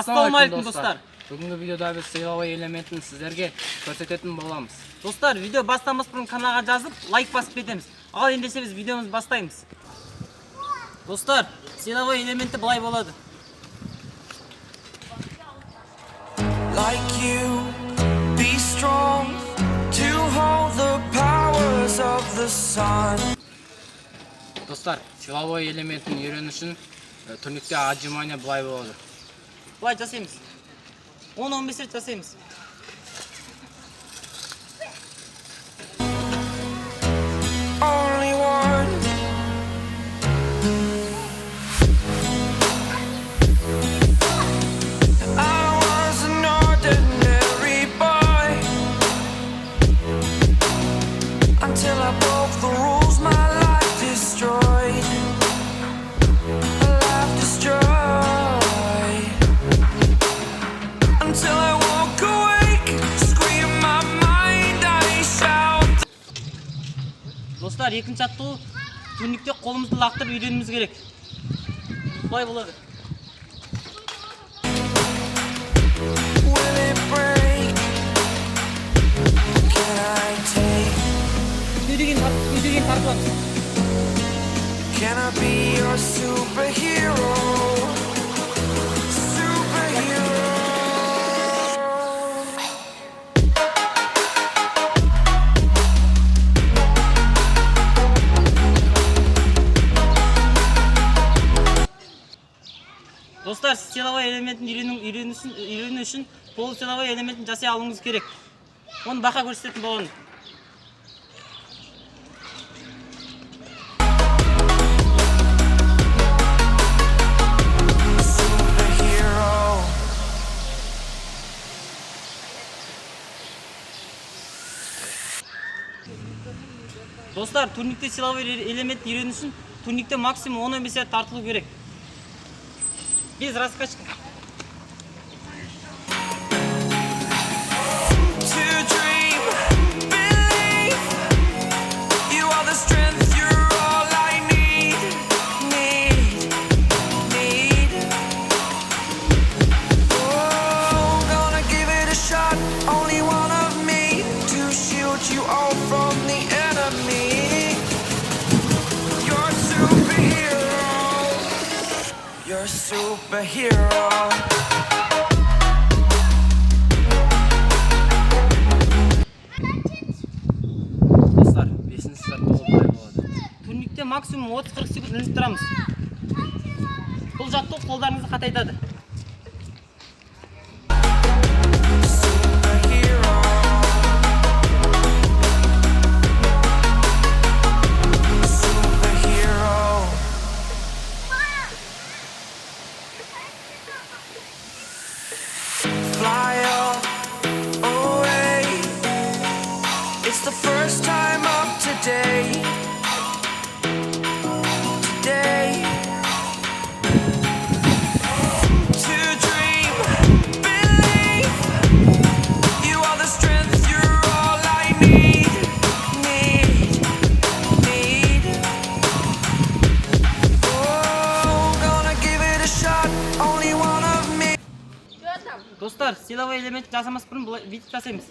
Ассалаумалейкум достар. Бүгінгі видеода біз сыйлауай элементін сіздерге көрсететін боламыз. Достар, видео бастамас бұрын каналға жазып, лайк басып кетеміз. Ал ендеше біз видеомызды бастаймыз. Достар, сыйлауай элементі былай болады. Like you, be strong to hold the powers of the sun. Достар, сыйлауай элементін үйренішін турникте отжимания былай болады. Былай жасаймыз. 10-15 рет жасаймыз. Only one. I was an ordinary boy until I broke the rules. My life destroyed. Life destroyed. Until I woke awake, scream my mind, I shout. Достар, екінші аттығы турникте қолымызды лақтырып үйренуіміз керек. Былай болады. Will it break? Can I take? Үйдеген тартыламыз. Can I be your superhero? Superhero. Достар, сіз сыйлауай элементін үйрену үшін пол сыйлауай элементін жасай алуыңыз керек. Оны бақа көрсететін боламын. Superhero. Достар, турникте сыйлауай элементін үйрену үшін турникте максимум 10-15 рет тартылу керек. Без раскачки. To dream, believe you are the strength, you're all I need. Oh, gonna give it a shot, only one of me to shield you all from the enemy. You're a superhero. You're a superhero. Достар, 5-ші сағат былай болады. Турникте максимум 30-40 секунд үніп тұрамыз. Бұл жаттығу қолдарыңызды қатайтады. Superhero. Superhero. Fly away. It's the first time of today. To dream, believe you are the strength, you're all I need. Oh, gonna give it a shot, only one of me. Достар, сыйлауай элемент жасамас бұрын бұлай бүйтіп жасаймыз.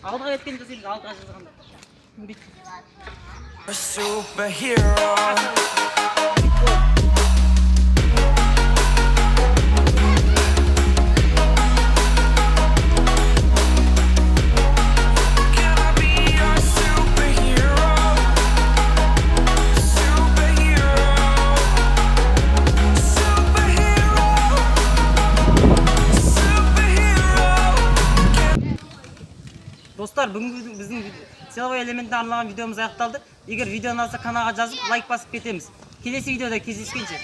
Алдыға еткенді жасаймыз, алдыға жазғанда. A superhero. Can I be your superhero? Superhero. Superhero. Superhero. Достар, бүгінгі біздің сыйлауай элементіне арналған видеомыз аяқталды. Егер видео ұнаса каналға жазып, лайк басып кетеміз. Келесі видеода кездескенше.